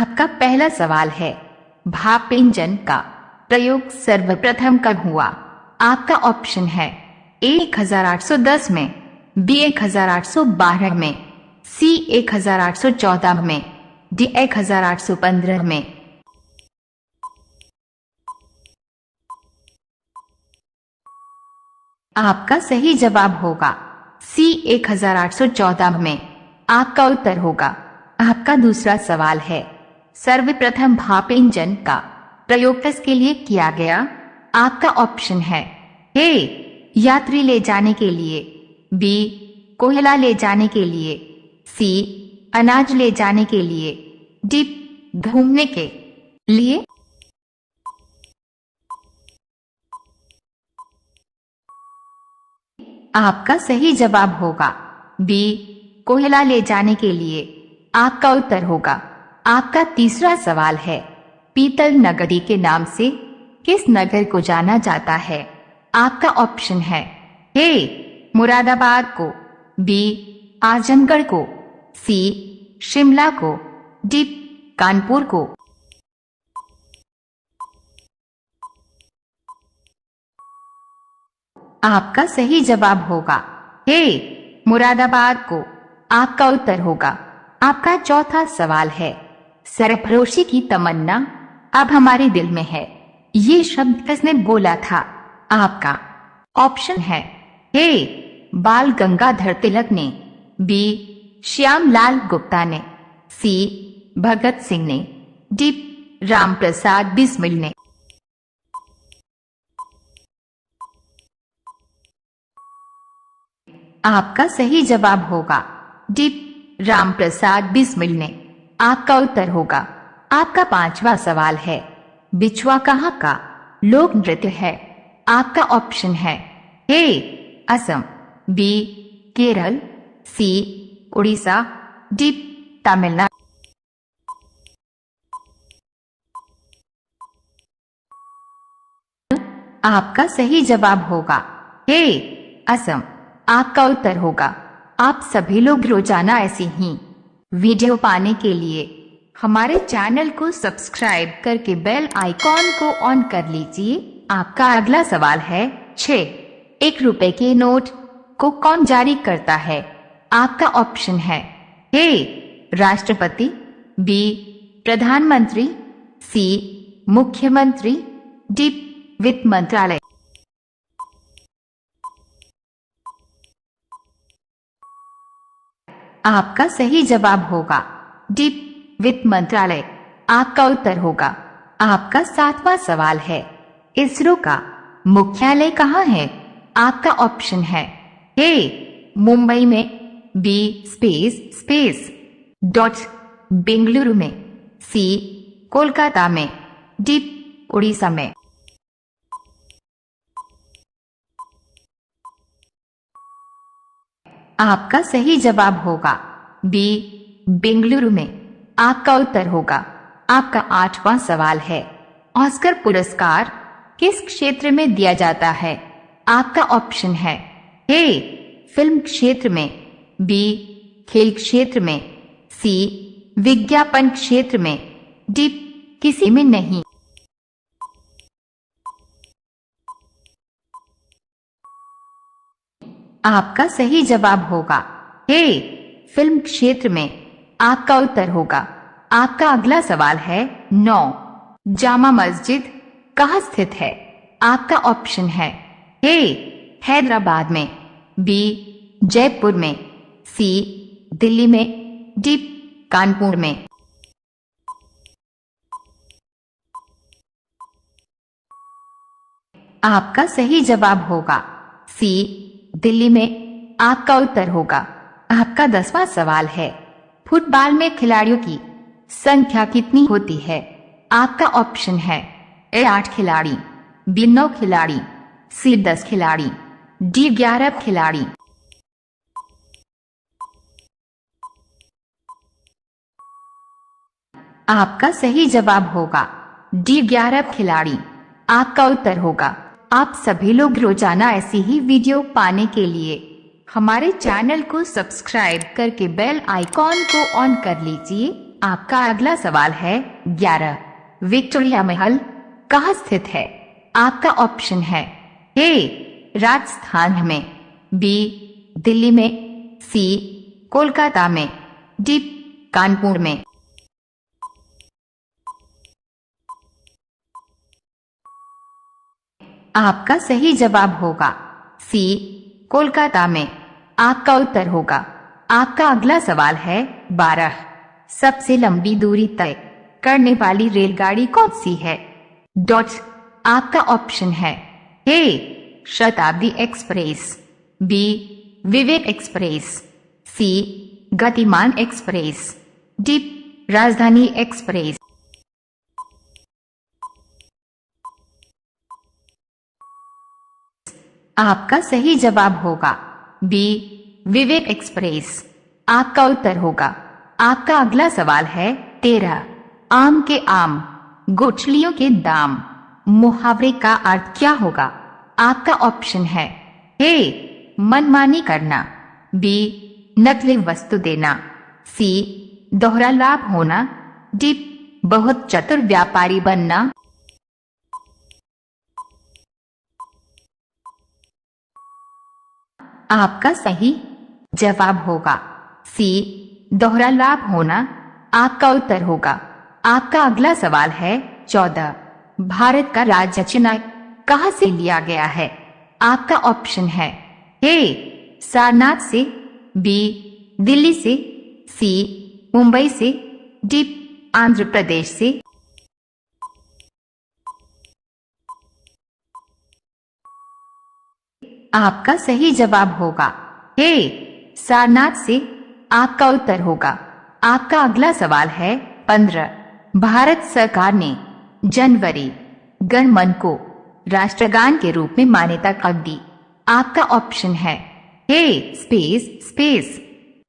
आपका पहला सवाल है, भाप इंजन का प्रयोग सर्वप्रथम कब हुआ? आपका ऑप्शन है ए 1810 में, बी 1812 में, सी 1814 में, डी 1815 में। आपका सही जवाब होगा सी 1814 में। आपका उत्तर होगा। आपका दूसरा सवाल है, सर्वप्रथम भाप इंजन का प्रयोग किसके लिए किया गया? आपका ऑप्शन है ए यात्री ले जाने के लिए, बी कोयला ले जाने के लिए, सी अनाज ले जाने के लिए, डी घूमने के लिए। आपका सही जवाब होगा बी कोयला ले जाने के लिए। आपका उत्तर होगा। आपका तीसरा सवाल है, पीतल नगरी के नाम से किस नगर को जाना जाता है? आपका ऑप्शन है ए मुरादाबाद को, बी आजमगढ़ को, सी शिमला को, डी कानपुर को। आपका सही जवाब होगा ए मुरादाबाद को। आपका उत्तर होगा। आपका चौथा सवाल है, सरफरोशी की तमन्ना अब हमारे दिल में है, ये शब्द किसने बोला था? आपका ऑप्शन है ए बाल गंगाधर तिलक ने, बी श्यामलाल गुप्ता ने, सी भगत सिंह ने, डी राम प्रसाद बिस्मिल ने। आपका सही जवाब होगा डी राम प्रसाद बिस्मिल ने। आपका उत्तर होगा। आपका पांचवा सवाल है, बिछुआ कहाँ का लोक नृत्य है? आपका ऑप्शन है ए असम, बी केरल, सी उड़ीसा, डी तमिलनाडु। आपका सही जवाब होगा ए असम। आपका उत्तर होगा। आप सभी लोग रोजाना ऐसी ही वीडियो पाने के लिए हमारे चैनल को सब्सक्राइब करके बेल आइकॉन को ऑन कर लीजिए। आपका अगला सवाल है, 1 रुपए के नोट को कौन जारी करता है? आपका ऑप्शन है ए राष्ट्रपति, बी प्रधानमंत्री, सी मुख्यमंत्री, डी वित्त मंत्रालय। आपका सही जवाब होगा डी वित्त मंत्रालय। आपका उत्तर होगा। आपका सातवां सवाल है, इसरो का मुख्यालय कहाँ है? आपका ऑप्शन है ए मुंबई में, बी स्पेस बेंगलुरु में, सी कोलकाता में, डी उड़ीसा में। आपका सही जवाब होगा बी बेंगलुरु में। आपका उत्तर होगा। आपका आठवां सवाल है, ऑस्कर पुरस्कार किस क्षेत्र में दिया जाता है? आपका ऑप्शन है ए फिल्म क्षेत्र में, बी खेल क्षेत्र में, सी विज्ञापन क्षेत्र में, डी किसी में नहीं। आपका सही जवाब होगा ए फिल्म क्षेत्र में। आपका उत्तर होगा। आपका अगला सवाल है, 9 जामा मस्जिद कहाँ स्थित है? आपका ऑप्शन है ए हैदराबाद में, बी जयपुर में, सी दिल्ली में, डी कानपुर में। आपका सही जवाब होगा सी दिल्ली में। आपका उत्तर होगा। आपका 10वां सवाल है, फुटबॉल में खिलाड़ियों की संख्या कितनी होती है? आपका ऑप्शन है ए 8 खिलाड़ी, बी 9 खिलाड़ी, सी 10 खिलाड़ी, डी 11 खिलाड़ी। आपका सही जवाब होगा डी 11 खिलाड़ी। आपका उत्तर होगा। आप सभी लोग रोजाना ऐसी ही वीडियो पाने के लिए हमारे चैनल को सब्सक्राइब करके बेल आइकॉन को ऑन कर लीजिए। आपका अगला सवाल है 11। विक्टोरिया महल कहाँ स्थित है? आपका ऑप्शन है ए राजस्थान में, बी दिल्ली में, सी कोलकाता में, डी कानपुर में। आपका सही जवाब होगा सी कोलकाता में। आपका उत्तर होगा। आपका अगला सवाल है 12। सबसे लंबी दूरी तय करने वाली रेलगाड़ी कौन सी है? डॉट। आपका ऑप्शन है ए शताब्दी एक्सप्रेस, बी विवेक एक्सप्रेस, सी गतिमान एक्सप्रेस, डी राजधानी एक्सप्रेस। आपका सही जवाब होगा बी विवेक एक्सप्रेस। आपका उत्तर होगा। आपका अगला सवाल है 13। आम के आम, गुठलियों के दाम, मुहावरे का अर्थ क्या होगा? आपका ऑप्शन है ए मनमानी करना, बी नकली वस्तु देना, सी दोहरा लाभ होना, डी बहुत चतुर व्यापारी बनना। आपका सही जवाब होगा सी दोहरा लाभ होना। आपका उत्तर होगा। आपका अगला सवाल है 14। भारत का राज्य चुनाव कहाँ से लिया गया है? आपका ऑप्शन है ए सारनाथ से, बी दिल्ली से, सी मुंबई से, डी आंध्र प्रदेश से। आपका सही जवाब होगा ए सारनाथ से। आपका उत्तर होगा। आपका अगला सवाल है 15। भारत सरकार ने जनवरी गण मन को राष्ट्रगान के रूप में मान्यता कब दी? आपका ऑप्शन है ए स्पेस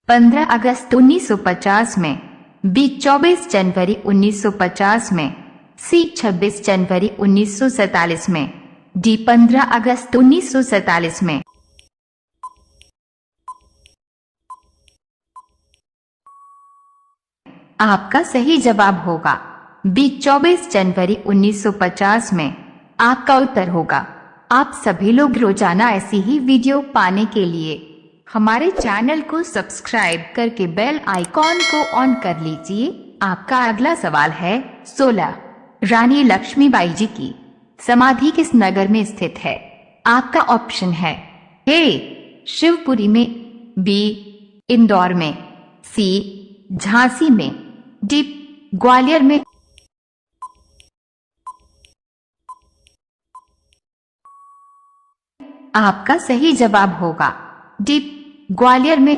15 अगस्त 1950 में, बी 24 जनवरी 1950 में, सी 26 जनवरी 1947 में, डी 15 अगस्त 1947 में। आपका सही जवाब होगा बी 24 जनवरी 1950 में। आपका उत्तर होगा। आप सभी लोग रोजाना ऐसी ही वीडियो पाने के लिए हमारे चैनल को सब्सक्राइब करके बेल आइकॉन को ऑन कर लीजिए। आपका अगला सवाल है 16। रानी लक्ष्मीबाई जी की समाधि किस नगर में स्थित है? आपका ऑप्शन है ए शिवपुरी में, बी इंदौर में, सी झांसी में, डी ग्वालियर में। आपका सही जवाब होगा डी ग्वालियर में।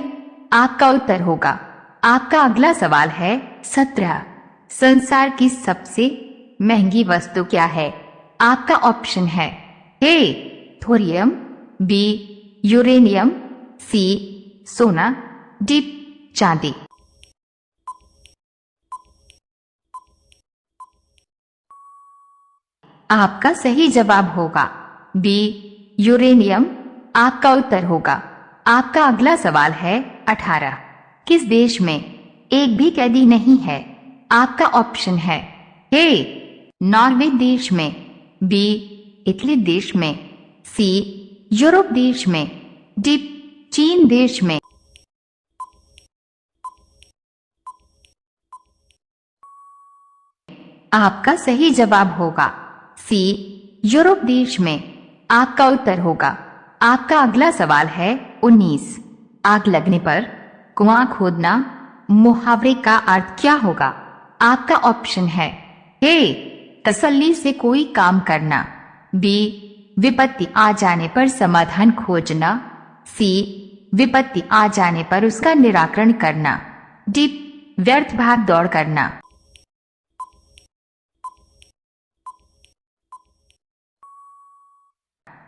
आपका उत्तर होगा। आपका अगला सवाल है 17। संसार की सबसे महंगी वस्तु क्या है? आपका ऑप्शन है ए थोरियम, बी यूरेनियम, सी सोना, डी चांदी। आपका सही जवाब होगा बी यूरेनियम। आपका उत्तर होगा। आपका अगला सवाल है 18। किस देश में एक भी कैदी नहीं है? आपका ऑप्शन है ए नॉर्वे देश में, बी इटली देश में, सी यूरोप देश में, डी चीन देश में। आपका सही जवाब होगा सी यूरोप देश में। आपका उत्तर होगा। आपका अगला सवाल है 19। आग लगने पर कुआं खोदना, मुहावरे का अर्थ क्या होगा? आपका ऑप्शन है ए तसल्ली से कोई काम करना, बी विपत्ति आ जाने पर समाधान खोजना, सी विपत्ति आ जाने पर उसका निराकरण करना, डी व्यर्थ भाग दौड़ करना।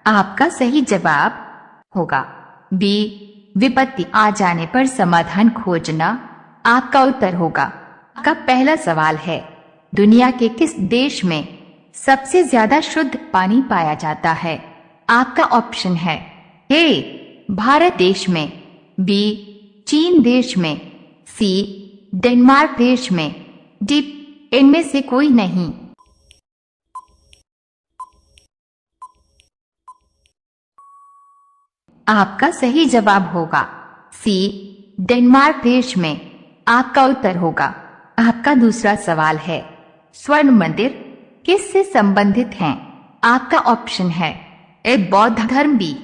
आपका सही जवाब होगा बी विपत्ति आ जाने पर समाधान खोजना। आपका उत्तर होगा। आपका पहला सवाल है दुनिया के किस देश में सबसे ज्यादा शुद्ध पानी पाया जाता है? आपका ऑप्शन है ए भारत देश में, बी चीन देश में, सी डेनमार्क देश में। डी इनमें से कोई नहीं। आपका सही जवाब होगा सी, डेनमार्क देश में। आपका उत्तर होगा। आपका दूसरा सवाल है, स्वर्ण मंदिर किससे संबंधित हैं? आपका ऑप्शन है ए बौद्ध धर्म, बी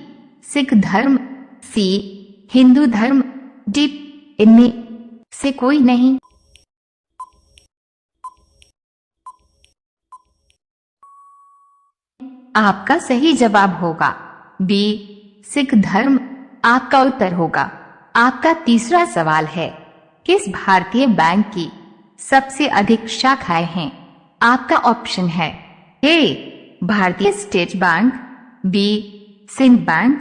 सिख धर्म, सी हिंदू धर्म, डी इनमें से कोई नहीं। आपका सही जवाब होगा बी सिख धर्म। आपका उत्तर होगा। आपका तीसरा सवाल है, किस भारतीय बैंक की सबसे अधिक शाखाएं हैं? आपका ऑप्शन है A Bharatiya state bank, B Sindh bank,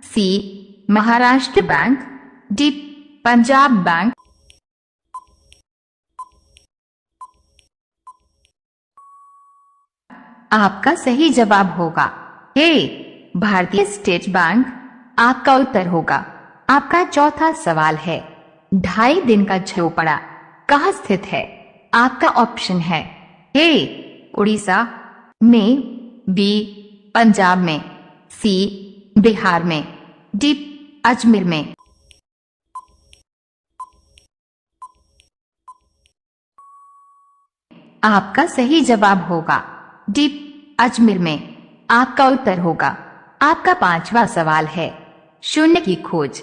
C Maharashtra bank, D Punjab bank. आपका सही जवाब होगा ए भारतीय स्टेट बैंक। आपका उत्तर होगा। आपका चौथा सवाल है, 2.5 दिन का झोपड़ा कहाँ स्थित है? आपका ऑप्शन है ए उड़ीसा में, बी पंजाब में, सी बिहार में, डी अजमेर में। आपका सही जवाब होगा डी अजमेर में। आपका उत्तर होगा। आपका पांचवा सवाल है, शून्य की खोज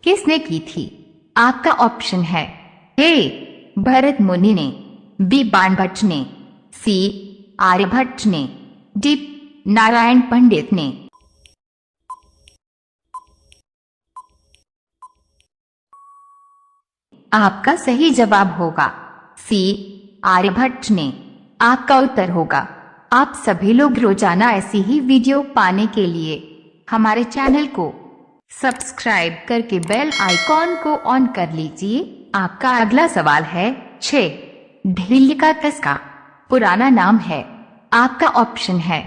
किसने की थी? आपका ऑप्शन है ए भरत मुनि ने, बी बाणभट्ट ने, सी आर्यभट्ट ने, डी नारायण पंडित ने। आपका सही जवाब होगा सी आर्यभट्ट ने। आपका उत्तर होगा। आप सभी लोग रोजाना ऐसी ही वीडियो पाने के लिए हमारे चैनल को सब्सक्राइब करके बेल आइकॉन को ऑन कर लीजिए। आपका अगला सवाल है, 6 दिल्ली का किसका पुराना नाम है? आपका ऑप्शन है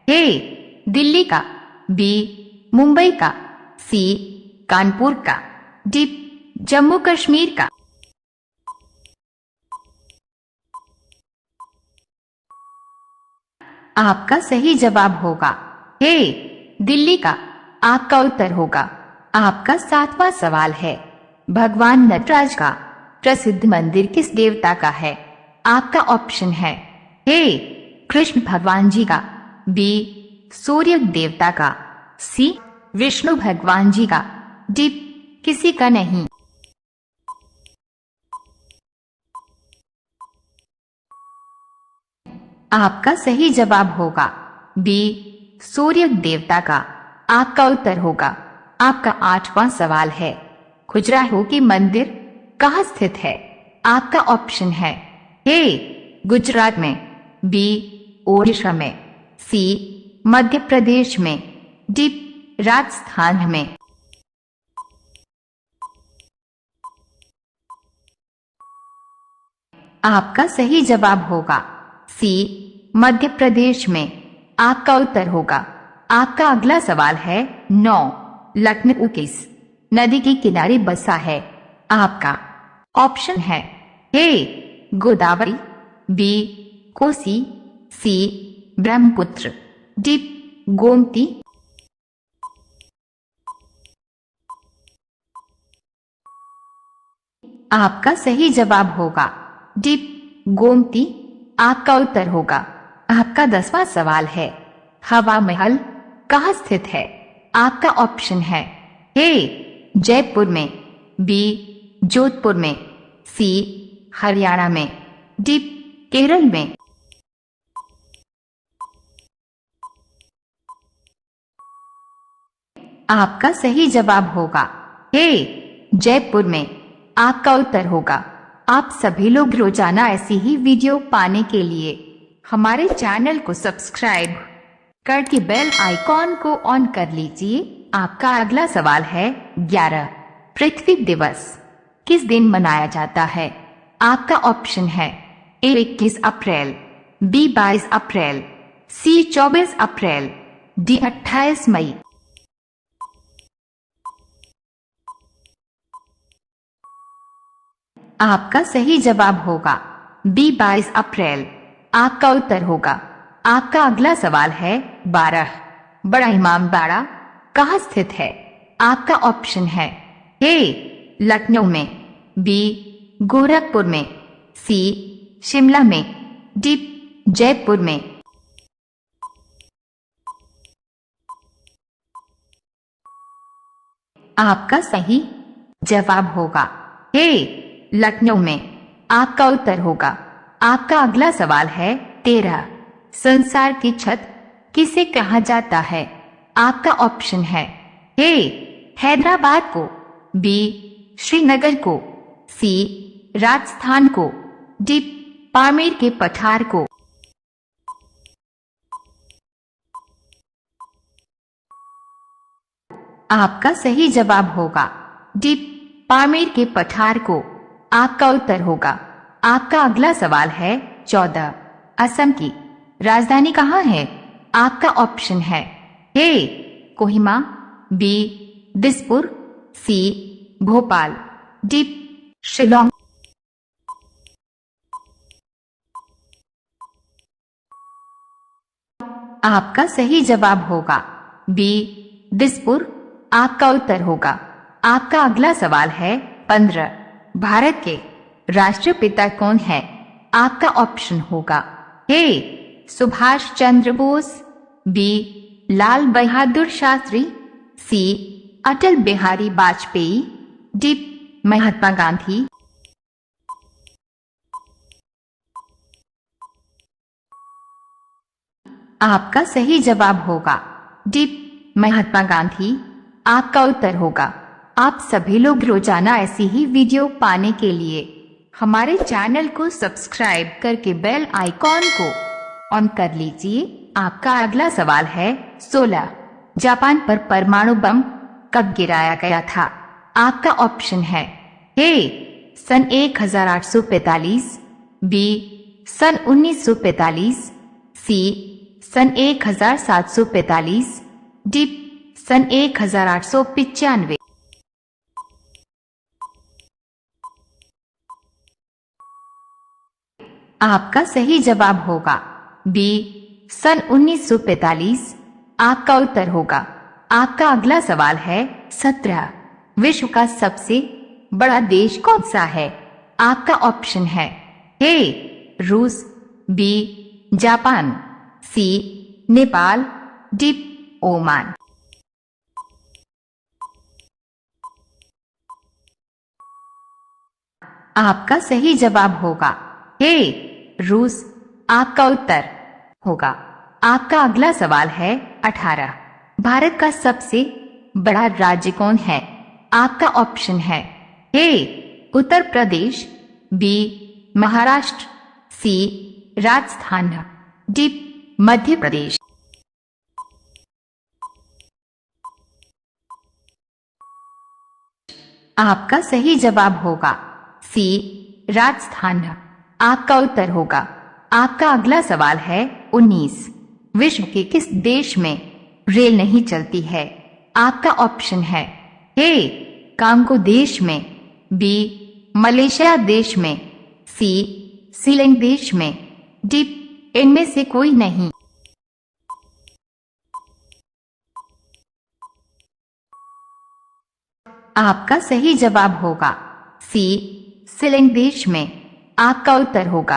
ए दिल्ली का, बी मुंबई का, सी कानपुर का, डी जम्मू कश्मीर का। आपका सही जवाब होगा ए दिल्ली का। आपका उत्तर होगा। आपका 7वां सवाल है, भगवान नटराज का प्रसिद्ध मंदिर किस देवता का है? आपका ऑप्शन है ए कृष्ण भगवान जी का, बी सूर्य देवता का, सी विष्णु भगवान जी का, डी किसी का नहीं। आपका सही जवाब होगा बी सूर्य देवता का। आपका उत्तर होगा। आपका 8वां सवाल है, खजुराहो की मंदिर कहाँ स्थित है? आपका ऑप्शन है ए गुजरात में, बी ओडिशा में, सी मध्य प्रदेश में, डी राजस्थान में। आपका सही जवाब होगा सी मध्य प्रदेश में। आपका उत्तर होगा। आपका अगला सवाल है, 9 लखनऊ किस नदी के किनारे बसा है? आपका ऑप्शन है ए गोदावरी, बी कोसी, सी ब्रह्मपुत्र, डी गोमती। आपका सही जवाब होगा डी गोमती। आपका उत्तर होगा। आपका 10वां सवाल है, हवा महल कहाँ स्थित है? आपका ऑप्शन है ए जयपुर में, बी जोधपुर में, सी हरियाणा में, डी केरल में। आपका सही जवाब होगा ए जयपुर में। आपका उत्तर होगा। आप सभी लोग रोजाना ऐसी ही वीडियो पाने के लिए हमारे चैनल को सब्सक्राइब करके बेल आइकॉन को ऑन कर लीजिए। आपका अगला सवाल है, 11 पृथ्वी दिवस किस दिन मनाया जाता है? आपका ऑप्शन है ए 21 अप्रैल, बी 22 अप्रैल, सी 24 अप्रैल, डी 28 मई। आपका सही जवाब होगा बी 22 अप्रैल। आपका उत्तर होगा। आपका अगला सवाल है 12। बड़ा इमाम बाड़ा कहाँ स्थित है? आपका ऑप्शन है ए लखनऊ में, बी गोरखपुर में, सी शिमला में, डी जयपुर में। आपका सही जवाब होगा ए लखनऊ में। आपका उत्तर होगा। आपका अगला सवाल है 13। संसार की छत किसे कहा जाता है? आपका ऑप्शन है ए हैदराबाद को, बी श्रीनगर को, सी राजस्थान को, डी पामेर के पठार को। आपका सही जवाब होगा डी पामेर के पठार को। आपका उत्तर होगा। आपका अगला सवाल है 14। असम की राजधानी कहाँ है? आपका ऑप्शन है ए कोहिमा, बी दिसपुर, सी भोपाल, डी शिलोंग। आपका सही जवाब होगा बी दिसपुर। आपका उत्तर होगा। आपका अगला सवाल है 15। भारत के राष्ट्रपिता कौन है? आपका ऑप्शन होगा ए सुभाष चंद्र बोस, बी लाल बहादुर शास्त्री, सी अटल बिहारी वाजपेयी, डी महात्मा गांधी। आपका सही जवाब होगा डी महात्मा गांधी। आपका उत्तर होगा। आप सभी लोग रोजाना ऐसी ही वीडियो पाने के लिए हमारे चैनल को सब्सक्राइब करके बेल आइकॉन को ऑन कर लीजिए। आपका अगला सवाल है 16। जापान पर परमाणु बम कब गिराया गया था? आपका ऑप्शन है ए सन 1845, बी सन 1945, सी सन 1745, डी सन 1895। आपका सही जवाब होगा बी सन 1945। आपका उत्तर होगा। आपका अगला सवाल है 17। विश्व का सबसे बड़ा देश कौन सा है? आपका ऑप्शन है ए रूस, बी जापान, सी नेपाल, डी ओमान। आपका सही जवाब होगा ए रूस। आपका उत्तर होगा। आपका अगला सवाल है 18। भारत का सबसे बड़ा राज्य कौन है? आपका ऑप्शन है ए उत्तर प्रदेश, बी महाराष्ट्र, सी राजस्थान, डी मध्य प्रदेश। आपका सही जवाब होगा सी राजस्थान। आपका उत्तर होगा। आपका अगला सवाल है 19। विश्व के किस देश में रेल नहीं चलती है? आपका ऑप्शन है ए कांगो देश में, बी मलेशिया देश में, सी सीलैंड देश में, डी इनमें से कोई नहीं। आपका सही जवाब होगा सी सीलैंड देश में। आपका उत्तर होगा।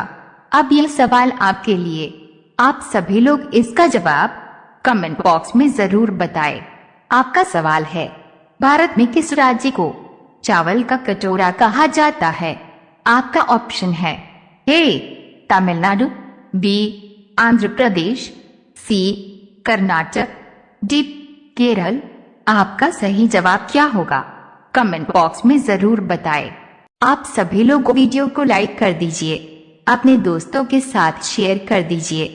अब यह सवाल आपके लिए। आप सभी लोग इसका जवाब कमेंट बॉक्स में जरूर बताएं। आपका सवाल है भारत में किस राज्य को चावल का कटोरा कहा जाता है? आपका ऑप्शन है ए तमिलनाडु, बी आंध्र प्रदेश, सी कर्नाटक, डी केरल। आपका सही जवाब क्या होगा? कमेंट बॉक्स में जरूर बताएं। आप सभी लोग वीडियो को लाइक कर दीजिए, अपने दोस्तों के साथ शेयर कर दीजिए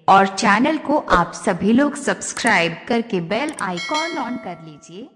और चैनल को आप सभी लोग सब्सक्राइब करके बेल आइकॉन ऑन कर लीजिए।